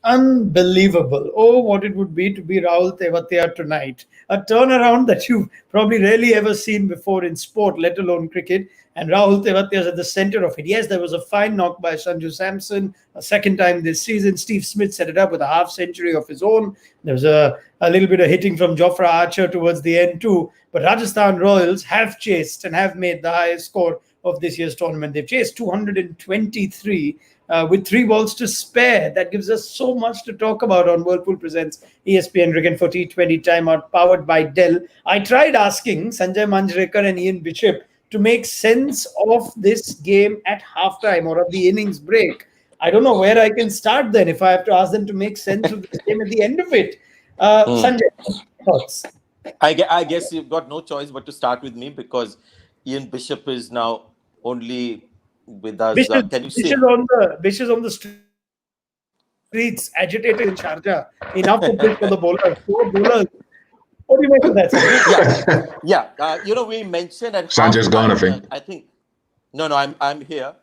Unbelievable. Oh, what it would be to be Rahul Tewatia tonight. A turnaround that you've probably rarely ever seen before in sport, let alone cricket. And Rahul Tewatia is at the center of it. Yes, there was a fine knock by Sanju Samson, a second time this season. Steve Smith set it up with a half century of his own. There was a little bit of hitting from Jofra Archer towards the end, too. But Rajasthan Royals have chased and have made the highest score of this year's tournament. They've chased 223 with 3 balls to spare. That gives us so much to talk about on Whirlpool Presents ESPN Cricket for T20 Timeout, powered by Dell. I tried asking Sanjay Manjrekar and Ian Bishop to make sense of this game at halftime or at the innings break. I don't know where I can start then if I have to ask them to make sense of this game at the end of it. Sanjay, thoughts? I guess you've got no choice but to start with me because Ian Bishop is now only with us. Can you see? Bish is on the streets, agitated in Sharjah. Enough to pitch for the bowler. Four bowlers. What do you make of that? Yeah. We mentioned at Sanjay's gone, I think. No, I'm here.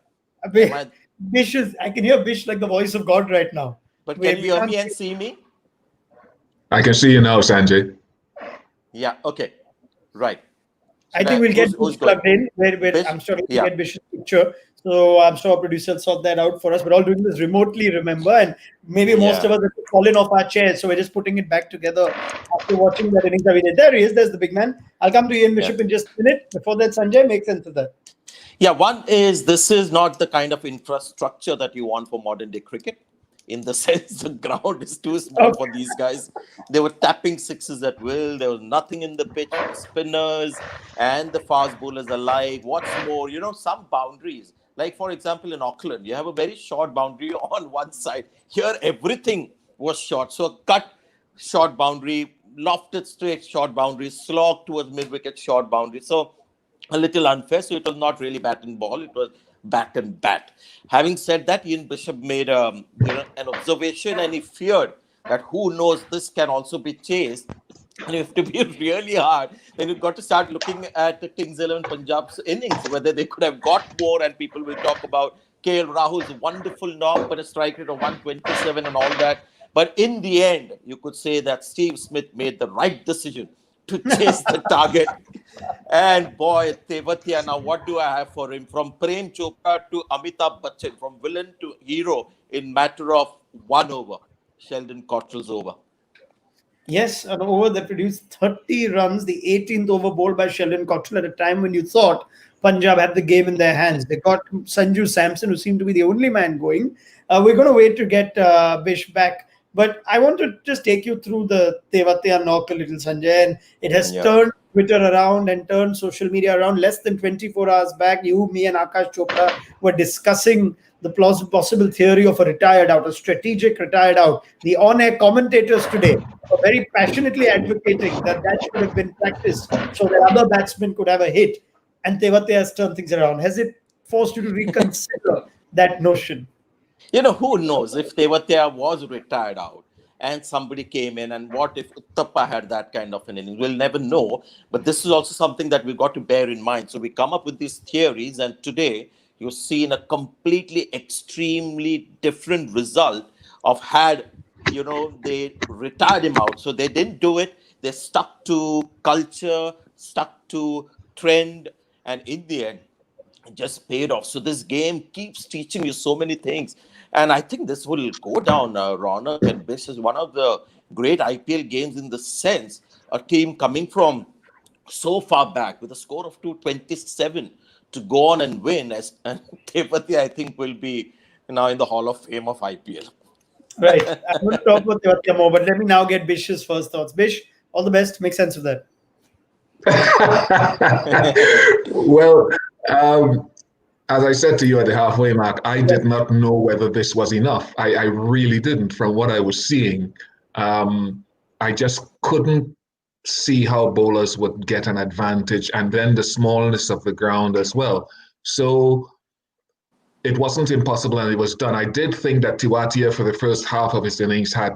Bish is. I can hear Bish like the voice of God right now. But can you hear me and see me? I can see you now, Sanjay. Yeah. Okay. Right. I think we'll get Bish plugged in. Where I'm sure we'll get Bish's picture. So I'm sure our producer will sort that out for us. We're all doing this remotely, remember? And maybe most of us have fallen off our chairs. So we're just putting it back together after watching that innings that we did. There he is. There's the big man. I'll come to Ian Bishop in just a minute. Before that, Sanjay, make sense of that. Yeah, one is this is not the kind of infrastructure that you want for modern day cricket. In the sense the ground is too small for these guys. They were tapping sixes at will. There was nothing in the pitch for spinners and the fast bowlers alike. What's more, some boundaries. Like, for example, in Auckland, you have a very short boundary on one side. Here, everything was short. So a cut, short boundary, lofted straight, short boundary, slog towards mid-wicket, short boundary. So a little unfair. So it was not really bat and ball. It was bat and bat. Having said that, Ian Bishop made an observation and he feared that who knows, this can also be chased. And you have to be really hard. Then you've got to start looking at the Kings 11 Punjab's innings, whether they could have got more, and people will talk about KL Rahul's wonderful knock, but a strike rate of 127 and all that. But in the end, you could say that Steve Smith made the right decision to chase the target. And boy, Tewatia, now what do I have for him? From Prem Chopra to Amitabh Bachchan, from villain to hero in matter of 1 over. Sheldon Cottrell's over. Yes, an over that produced 30 runs, the 18th over bowled by Sheldon Cottrell at a time when you thought Punjab had the game in their hands. They got Sanju Samson, who seemed to be the only man going. We're going to wait to get Bish back. But I want to just take you through the Tewatia knock a little, Sanjay. And it has turned Twitter around and turned social media around. Less than 24 hours back, you, me and Akash Chopra were discussing the possible theory of a retired out, a strategic retired out. The on-air commentators today are very passionately advocating that should have been practiced so that other batsmen could have a hit. And Tewatia has turned things around. Has it forced you to reconsider that notion? Who knows if Tewatia was retired out and somebody came in, and what if Uttappa had that kind of an inning? We'll never know. But this is also something that we've got to bear in mind. So we come up with these theories, and today you've seen a completely, extremely different result of had, they retired him out. So they didn't do it. They stuck to culture, stuck to trend, and in the end, it just paid off. So this game keeps teaching you so many things. And I think this will go down, Ronak and Bish, is one of the great IPL games in the sense a team coming from so far back with a score of 227 to go on and win. And Tewatia, I think, will be now in the Hall of Fame of IPL. Right. I'm going to talk about Tewatia more, but let me now get Bish's first thoughts. Bish, all the best. Make sense of that. Well, as I said to you at the halfway mark, I did not know whether this was enough. I really didn't from what I was seeing. I just couldn't see how bowlers would get an advantage, and then the smallness of the ground as well. So it wasn't impossible, and it was done. I did think that Tewatia for the first half of his innings had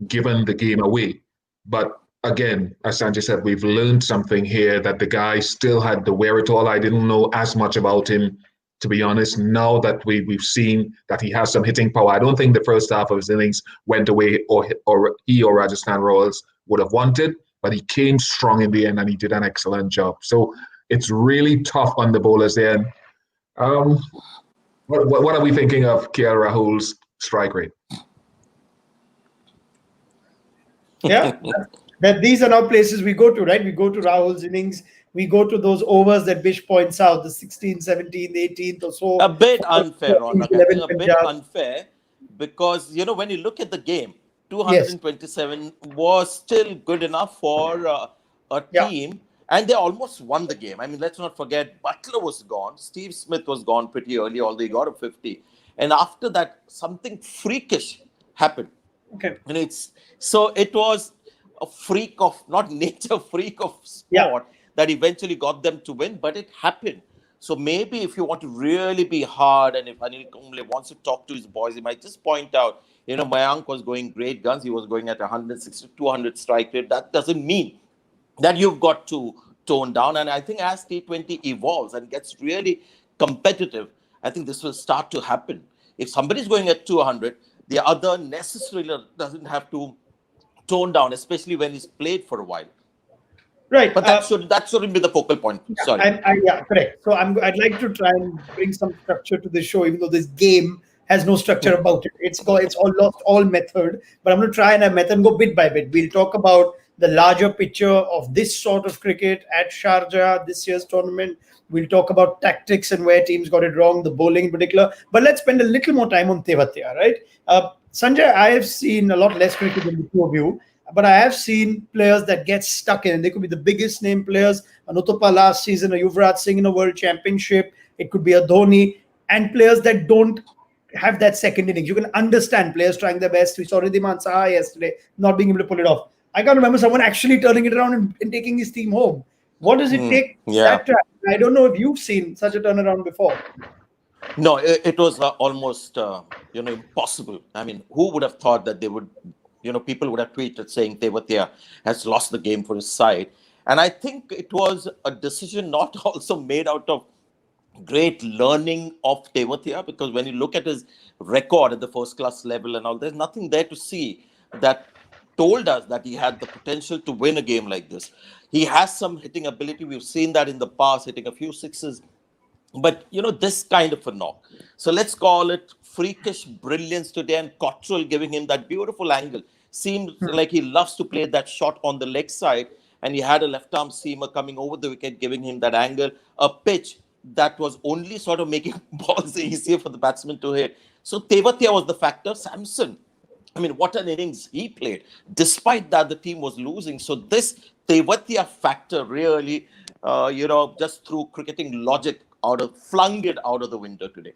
given the game away. But again, as Sanjay said, we've learned something here, that the guy still had the wherewithal. I didn't know as much about him to be honest, now that we've seen that he has some hitting power. I don't think the first half of his innings went away or he or Rajasthan Royals would have wanted, but he came strong in the end and he did an excellent job. So it's really tough on the bowlers there. Um, what are we thinking of KL Rahul's strike rate? Yeah, that these are now places we go to, right? We go to Rahul's innings. We go to those overs that Bish points out, the 16th, 17th, 18th or A so. bit unfair, Ronak. I 11 think a bit Punjab. unfair because, when you look at the game, Yes. 227 was still good enough for a Yeah. team, and they almost won the game. I mean, let's not forget, Butler was gone, Steve Smith was gone pretty early, although he got a 50. And after that, something freakish happened. Okay. And it was a freak of, not nature, freak of Yeah. sport that eventually got them to win, but it happened. So maybe if you want to really be hard, and if Anil Kumble wants to talk to his boys, he might just point out, Mayank was going great guns. He was going at 160, 200 strike rate. That doesn't mean that you've got to tone down. And I think as T20 evolves and gets really competitive, I think this will start to happen. If somebody's going at 200, the other necessarily doesn't have to tone down, especially when he's played for a while. Right. But that shouldn't be the focal point. Sorry. Yeah, correct. So I'd like to try and bring some structure to this show, even though this game has no structure about it. It's all lost all method. But I'm going to try and have method and go bit by bit. We'll talk about the larger picture of this sort of cricket at Sharjah, this year's tournament. We'll talk about tactics and where teams got it wrong, the bowling in particular. But let's spend a little more time on Tewatia, right? Sanjay, I have seen a lot less cricket than the two of you, but I have seen players that get stuck in. They could be the biggest name players. Anutopa last season, a Yuvraj Singh in a World Championship. It could be a Dhoni, and players that don't have that second innings. You can understand players trying their best. We saw Ridhiman Saha yesterday not being able to pull it off. I can't remember someone actually turning it around and taking his team home. What does it take? Yeah. I don't know if you've seen such a turnaround before. No, it was almost impossible. I mean, who would have thought that they would, people would have tweeted saying Tewatia has lost the game for his side. And I think it was a decision not also made out of great learning of Tewatia, because when you look at his record at the first class level and all, there's nothing there to see that told us that he had the potential to win a game like this. He has some hitting ability. We've seen that in the past, hitting a few sixes. But, this kind of a knock. So let's call it freakish brilliance today, and Cottrell giving him that beautiful angle. Seemed like he loves to play that shot on the leg side, and he had a left-arm seamer coming over the wicket, giving him that angle, a pitch that was only sort of making balls easier for the batsman to hit. So Tewatia was the factor. Samson, I mean, what an innings he played. Despite that, the team was losing. So this Tewatia factor really, just through cricketing logic, flung it out of the window today.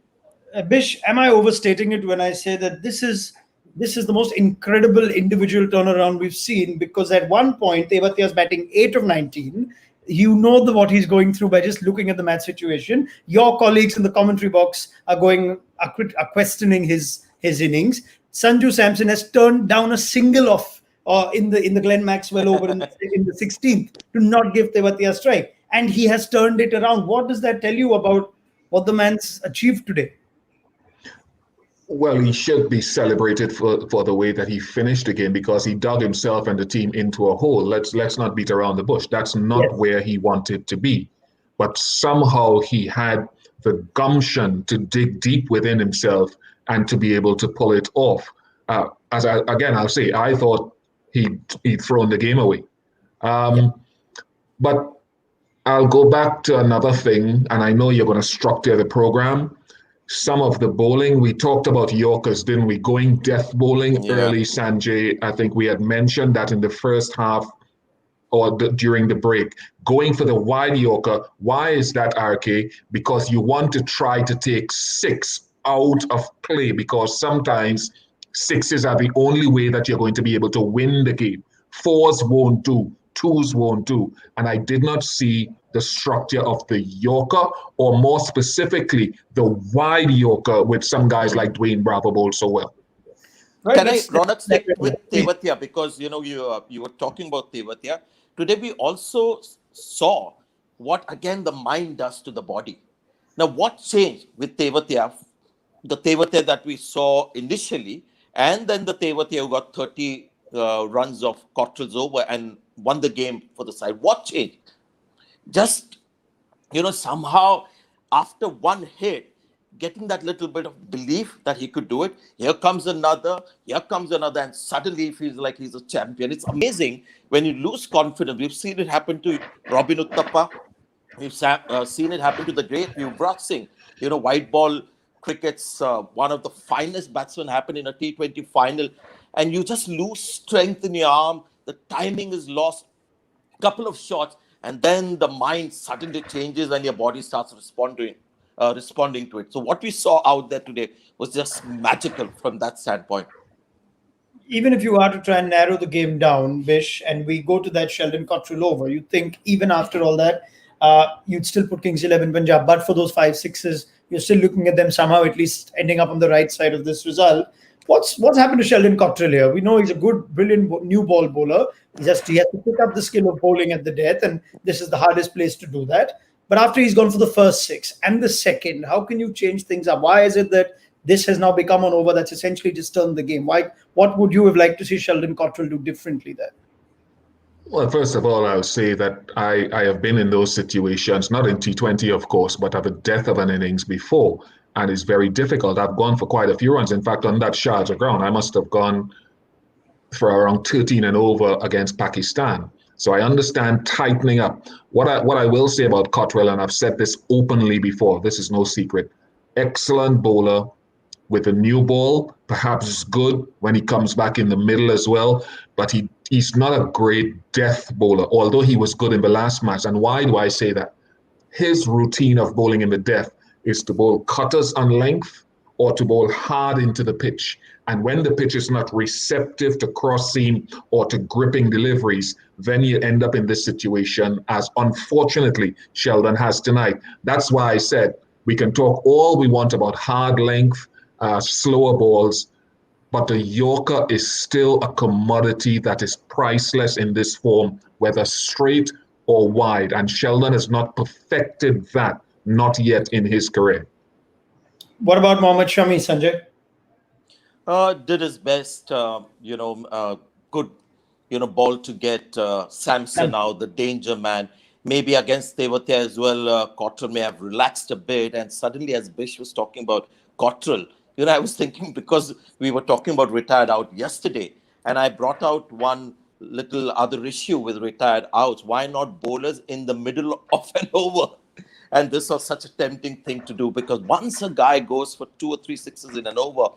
Bish, am I overstating it when I say that this is the most incredible individual turnaround we've seen? Because at one point, Tewatia's batting 8 of 19. You know what he's going through by just looking at the match situation. Your colleagues in the commentary box are questioning his innings. Sanju Samson has turned down a single off in the Glenn Maxwell over in the 16th to not give Tewatia a strike. And he has turned it around. What does that tell you about what the man's achieved today? Well, he should be celebrated for the way that he finished the game, because he dug himself and the team into a hole. Let's not beat around the bush. That's not where he wanted to be. But somehow he had the gumption to dig deep within himself and to be able to pull it off. I'll say, I thought he'd thrown the game away. But I'll go back to another thing, and I know you're going to structure the program. Some of the bowling, we talked about Yorkers, didn't we? Going death bowling early, Sanjay. I think we had mentioned that in the first half or during the break. Going for the wide Yorker. Why is that, RK? Because you want to try to take 6 out of play, because sometimes 6s are the only way that you're going to be able to win the game. 4s won't do. 2s won't do. And I did not see the structure of the Yorker, or more specifically, the wide Yorker with some guys like Dwayne Bravo bowled so well. Right, can I, Ronak, stick with Tewatia? Because, you were talking about Tewatia. Today we also saw what, again, the mind does to the body. Now, what changed with Tewatia? The Tewatia that we saw initially, and then the Tewatia who got 30 runs of Cottrell's over and won the game for the side. What changed? Just, somehow after one hit, getting that little bit of belief that he could do it. Here comes another, and suddenly he feels like he's a champion. It's amazing when you lose confidence. We've seen it happen to Robin Uttappa. We've seen it happen to the great Yuvraj Singh. White ball cricket's one of the finest batsmen happen in a T20 final, and you just lose strength in your arm. The timing is lost. Couple of shots, and then the mind suddenly changes and your body starts responding to it. So what we saw out there today was just magical from that standpoint. Even if you are to try and narrow the game down, Bish, and we go to that Sheldon Cottrell over, you think even after all that, you'd still put Kings 11 Punjab, but for those 5 6s, you're still looking at them somehow at least ending up on the right side of this result. What's happened to Sheldon Cottrell here? We know he's a good, brilliant new ball bowler. He has to pick up the skill of bowling at the death, and this is the hardest place to do that. But after he's gone for the first 6 and the second, how can you change things up? Why is it that this has now become an over that's essentially just turned the game? Why? What would you have liked to see Sheldon Cottrell do differently there? Well, first of all, I'll say that I have been in those situations, not in T20, of course, but at the death of an innings before. And it's very difficult. I've gone for quite a few runs. In fact, on that Sharjah ground, I must have gone for around 13 and over against Pakistan. So I understand tightening up. What I will say about Cottrell, and I've said this openly before, this is no secret, excellent bowler with a new ball, perhaps good when he comes back in the middle as well, but he's not a great death bowler, although he was good in the last match. And why do I say that? His routine of bowling in the death is to bowl cutters on length or to bowl hard into the pitch. And when the pitch is not receptive to cross seam or to gripping deliveries, then you end up in this situation, as unfortunately Sheldon has tonight. That's why I said we can talk all we want about hard length, slower balls, but the Yorker is still a commodity that is priceless in this form, whether straight or wide. And Sheldon has not perfected that, not yet in his career. What about Mohammad Shami, Sanjay? Did his best, good, ball to get Samson out, the danger man. Maybe against Tewatia as well, Cottrell may have relaxed a bit. And suddenly, as Bish was talking about Cottrell, I was thinking, because we were talking about retired out yesterday, and I brought out one little other issue with retired outs. Why not bowlers in the middle of an over? And this was such a tempting thing to do, because once a guy goes for 2 or 3 sixes in an over,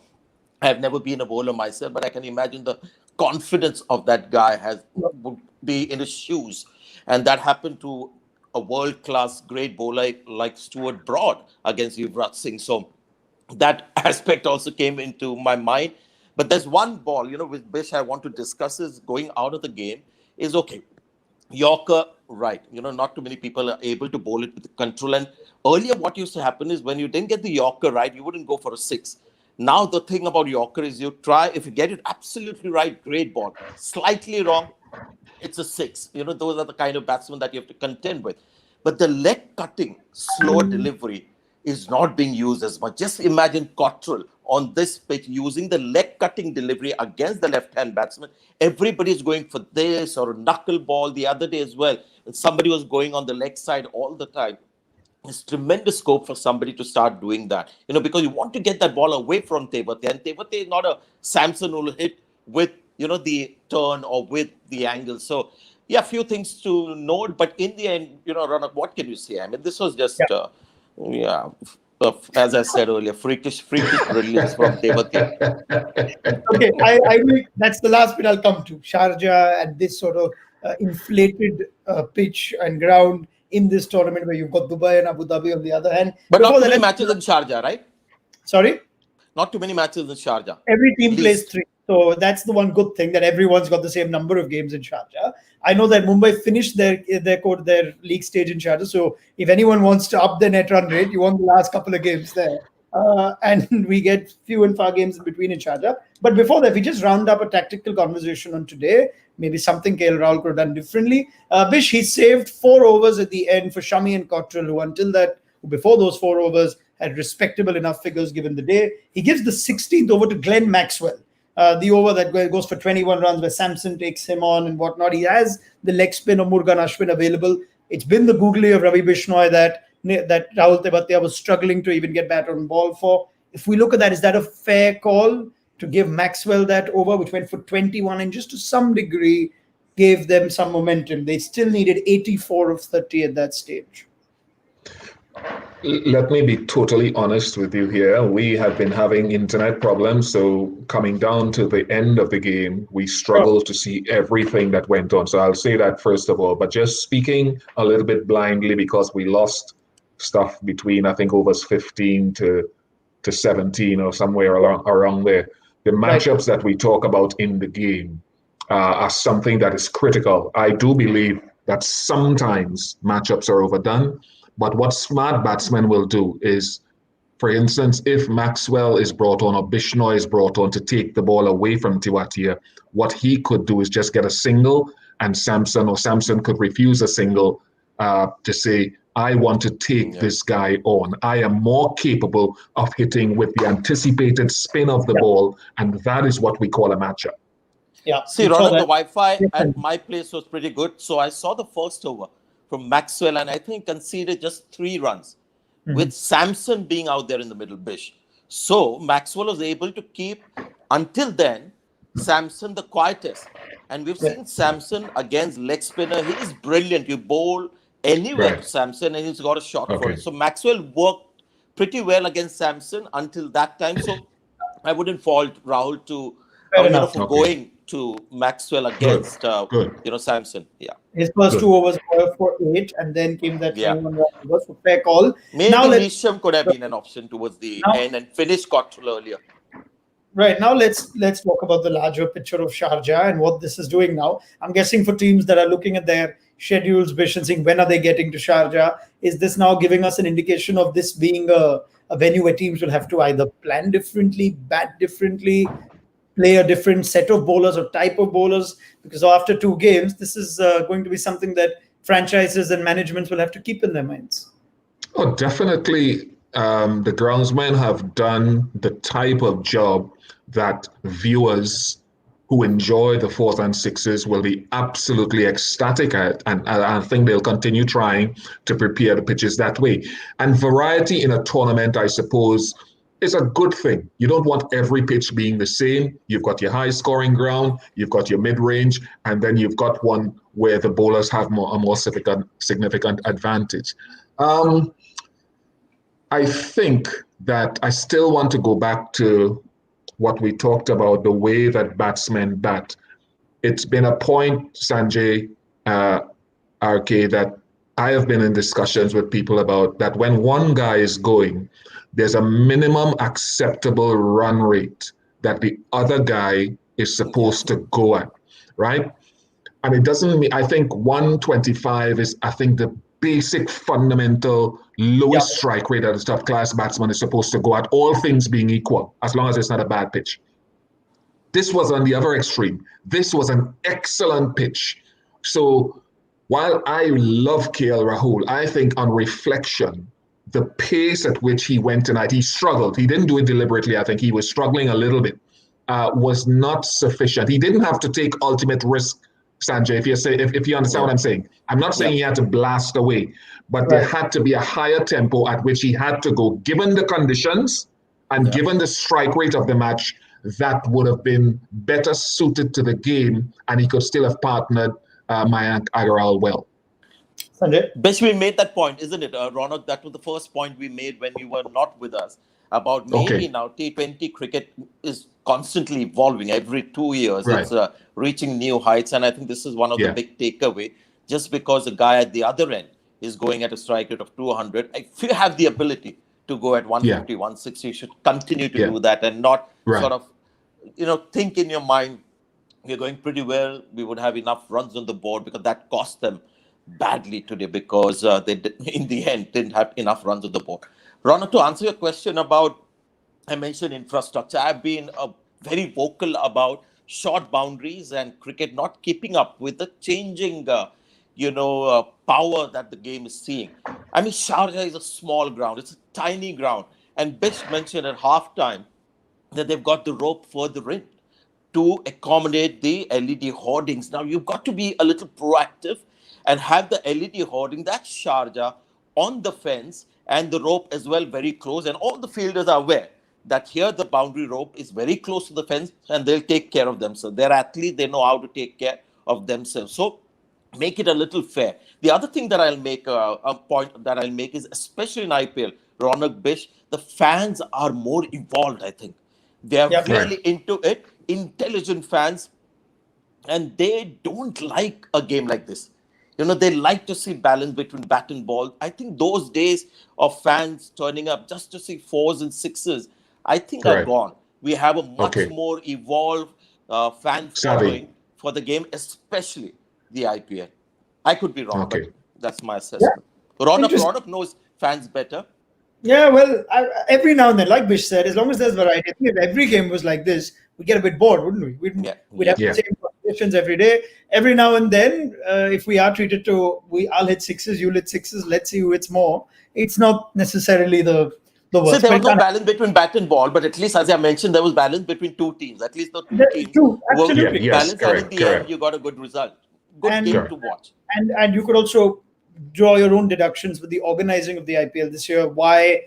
I've never been a bowler myself, but I can imagine the confidence of that guy would be in his shoes. And that happened to a world-class great bowler like Stuart Broad against Yuvraj Singh. So that aspect also came into my mind. But there's one ball, with Bish I want to discuss is going out of the game is okay. Yorker, right. Not too many people are able to bowl it with control. And earlier what used to happen is when you didn't get the Yorker right, you wouldn't go for a 6. Now the thing about Yorker is you try, if you get it absolutely right, great ball. Slightly wrong, it's a 6. Those are the kind of batsmen that you have to contend with. But the leg cutting, slow delivery is not being used as much. Just imagine Cottrell on this pitch using the leg cutting delivery against the left-hand batsman. Everybody's going for this or a knuckle ball the other day as well. And somebody was going on the leg side all the time. There's tremendous scope for somebody to start doing that, because you want to get that ball away from Tewatia. And Tewatia is not a Samson who will hit with, the turn or with the angle. So, yeah, a few things to note. But in the end, Ronak, what can you say? I mean, this was just, as I said earlier, freakish brilliance from Tewatia. Okay, I will. That's the last bit I'll come to. Sharjah and this sort of inflated pitch and ground in this tournament where you've got Dubai and Abu Dhabi on the other hand. But not too many matches in Sharjah, right? Sorry? Not too many matches in Sharjah. Every team plays 3. So that's the one good thing, that everyone's got the same number of games in Sharjah. I know that Mumbai finished their league stage in Sharjah. So if anyone wants to up their net run rate, you want the last couple of games there. And we get few and far games in between in Sharjah. But before that, we just round up a tactical conversation on today. Maybe something KL Rahul could have done differently. Bish, he saved 4 overs at the end for Shami and Cottrell, who until that who before those 4 overs had respectable enough figures given the day. He gives the 16th over to Glenn Maxwell. The over that goes for 21 runs where Samson takes him on and whatnot. He has the leg spin of Murugan Ashwin available. It's been the googly of Ravi Bishnoi that Rahul Tewatia was struggling to even get bat on ball for. If we look at that, is that a fair call to give Maxwell that over, which went for 21 and just to some degree gave them some momentum? They still needed 84 of 30 at that stage. Let me be totally honest with you here. We have been having internet problems, so coming down to the end of the game, we struggled to see everything that went on. So I'll say that first of all, but just speaking a little bit blindly because we lost stuff between, I think, overs 15 to 17 or somewhere around there. The matchups that we talk about in the game are something that is critical. I do believe that sometimes matchups are overdone. But what smart batsmen will do is, for instance, if Maxwell is brought on or Bishnoi is brought on to take the ball away from Tewatia, what he could do is just get a single and Samson could refuse a single to say, I want to take this guy on. I am more capable of hitting with the anticipated spin of the ball, and that is what we call a matchup. Yeah. See, Ronak, the Wi-Fi at my place was pretty good. So I saw the first over from Maxwell, and I think conceded just 3 runs with Samson being out there in the middle, Bish. So Maxwell was able to keep, until then, Samson the quietest. And we've seen Samson against leg spinner. He is brilliant. You bowl anywhere to Samson and he's got a shot for it. So Maxwell worked pretty well against Samson until that time. So I wouldn't fault Rahul for going to Maxwell against Samson. Yeah. His first 2 overs were for 8, and then came that 21 run over. So fair call. Maybe Nisham could have been an option towards the end and finish Cottrell earlier. Right, now let's talk about the larger picture of Sharjah and what this is doing now. I'm guessing for teams that are looking at their schedules, Bish, and seeing when are they getting to Sharjah, is this now giving us an indication of this being a venue where teams will have to either plan differently, bat differently, play a different set of bowlers or type of bowlers? Because after 2 games, this is going to be something that franchises and managements will have to keep in their minds. Oh, definitely. The groundsmen have done the type of job that viewers who enjoy the 4th and 6s will be absolutely ecstatic at, and I think they'll continue trying to prepare the pitches that way. And variety in a tournament, I suppose, is a good thing. You don't want every pitch being the same. You've got your high scoring ground, you've got your mid-range, and then you've got one where the bowlers have a more significant advantage. I think that I still want to go back to what we talked about, the way that batsmen bat. It's been a point, Sanjay, RK, that I have been in discussions with people about that when one guy is going, there's a minimum acceptable run rate that the other guy is supposed to go at, right? And it doesn't mean, I think 125 is, I think, the basic fundamental lowest strike rate that a top class batsman is supposed to go at, all things being equal, as long as it's not a bad pitch. This was on the other extreme. This was an excellent pitch. So while I love KL Rahul, I think on reflection, the pace at which he went tonight, he struggled. He didn't do it deliberately. I think he was struggling a little bit, was not sufficient. He didn't have to take ultimate risk, Sanjay, if you understand what I'm saying. I'm not saying he had to blast away, but there had to be a higher tempo at which he had to go, given the conditions and given the strike rate of the match, that would have been better suited to the game, and he could still have partnered Mayank Agarwal well. Sanjay? Best we made that point, isn't it, Ronak? That was the first point we made when you were not with us, about maybe now T20 cricket is constantly evolving. Every 2 years, it's reaching new heights. And I think this is one of the big takeaway. Just because the guy at the other end is going at a strike rate of 200, if you have the ability to go at 150, 160, you should continue to do that and not sort of, think in your mind, we're going pretty well, we would have enough runs on the board, because that cost them badly today, because they in the end didn't have enough runs on the board. Ronak, to answer your question about, I mentioned infrastructure, I've been very vocal about short boundaries and cricket not keeping up with the changing power that the game is seeing. I mean, Sharjah is a small ground. It's a tiny ground. And Bish mentioned at halftime that they've got the rope further in to accommodate the LED hoardings. Now, you've got to be a little proactive and have the LED hoarding, that Sharjah, on the fence and the rope as well very close. And all the fielders are aware that here the boundary rope is very close to the fence and they'll take care of themselves. They're athletes, they know how to take care of themselves. So make it a little fair. The other thing that I'll make a point that I'll make is, especially in IPL, Ronak, Bish, the fans are more evolved, I think. They are Yep. really into it, intelligent fans, and they don't like a game like this. They like to see balance between bat and ball. I think those days of fans turning up just to see fours and sixes, I think are Right. gone. We have a much Okay. more evolved fan Savvy. following for the game, especially the IPL. I could be wrong, Okay. but that's my assessment. Ronak Interesting. knows fans better. Yeah, well, every now and then, like Bish said, as long as there's variety, I think if every game was like this, we'd get a bit bored, wouldn't we? We'd have Yeah. the same competitions every day. Every now and then, if we are treated to, I'll hit sixes, you'll hit sixes, let's see who hits more. It's not necessarily the So worst. there But was no balance between bat and ball, but at least, as I mentioned, there was balance between two teams. At least the two That's teams true, worked absolutely. with Yeah, yes, balance, and in correct, the end, correct. you got a good result. Good And- game Sure. to watch. and you could also draw your own deductions with the organizing of the IPL this year. Why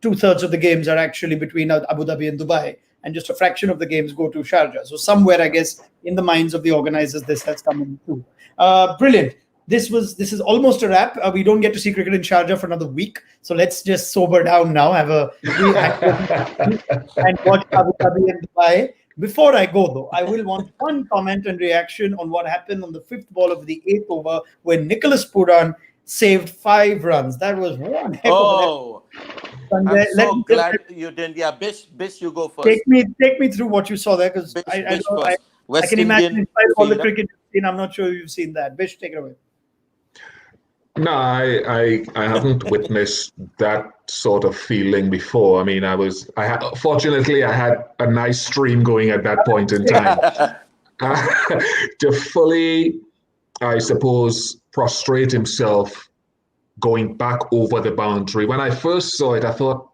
2/3 of the games are actually between Abu Dhabi and Dubai, and just a fraction of the games go to Sharjah. So somewhere, I guess, in the minds of the organizers, this has come in too. Brilliant. This is almost a wrap. We don't get to see cricket in Sharjah for another week, so let's just sober down now. And watch Abu Dhabi and Dubai. Before I go, though, I will want one comment and reaction on what happened on the fifth ball of the eighth over when Nicholas Puran saved 5 runs. That was one heck of an Oh, effort. I'm Let so me glad you didn't. Yeah, Bish, you go first. take me through what you saw there, because Bish I first. West can imagine, Indian in spite of all the fielder. cricket you've seen, I'm not sure you've seen that. Bish, take it away. No, I haven't witnessed that sort of feeling before. I mean, fortunately I had a nice stream going at that point in time. To fully, I suppose, prostrate himself going back over the boundary. When I first saw it, I thought,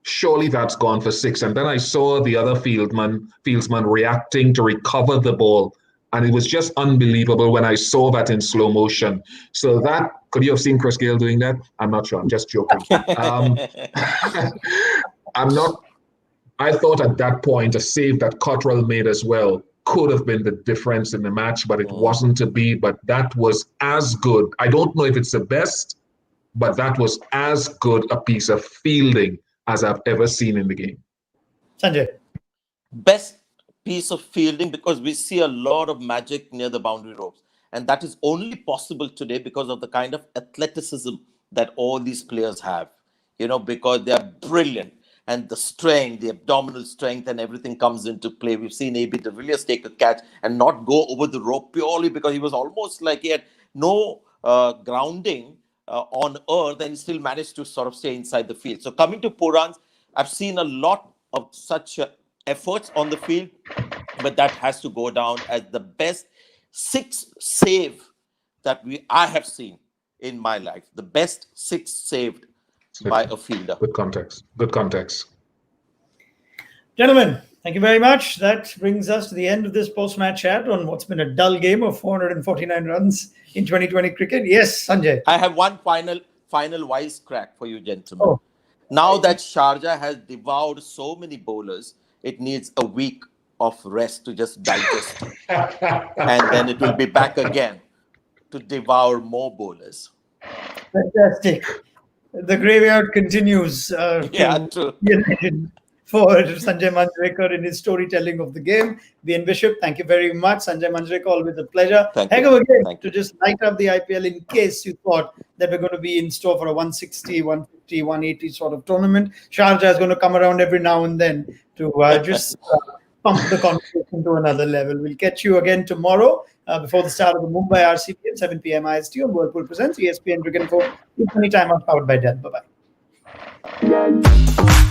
surely that's gone for 6. And then I saw the other fieldsman reacting to recover the ball. And it was just unbelievable when I saw that in slow motion. So that, could you have seen Chris Gayle doing that? I'm not sure. I'm just joking. I thought at that point, a save that Cottrell made as well could have been the difference in the match, but it wasn't to be. But that was as good. I don't know if it's the best, but that was as good a piece of fielding as I've ever seen in the game. Sanjay. Best piece of fielding, because we see a lot of magic near the boundary ropes. And that is only possible today because of the kind of athleticism that all these players have, because they are brilliant. And the strength, the abdominal strength and everything comes into play. We've seen A.B. de Villiers take a catch and not go over the rope purely because he was almost like he had no grounding on earth, and he still managed to sort of stay inside the field. So coming to Puran's, I've seen a lot of such efforts on the field, but that has to go down as the best 6 save that I have seen in my life. The best 6 saved by a fielder. Good context. Gentlemen, thank you very much. That brings us to the end of this post-match chat on what's been a dull game of 449 runs in 2020 cricket. Yes, Sanjay. I have one final wisecrack for you, gentlemen. Oh. Now that Sharjah has devoured so many bowlers, it needs a week of rest to just digest. And then it will be back again to devour more bowlers. Fantastic. The graveyard continues. Yeah, true. For Sanjay Manjrekar in his storytelling of the game. BN Bishop, thank you very much. Sanjay Manjrekar, always a pleasure. Thank Heck you. of a game Thank to you. just light up the IPL in case you thought that we're going to be in store for a 160, 150, 180 sort of tournament. Sharjah is going to come around every now and then to just pump the conversation to another level. We'll catch you again tomorrow before the start of the Mumbai RCB at 7 p.m. IST on Whirlpool Presents ESPN Cricket Info. Anytime out powered by Dell. Bye-bye.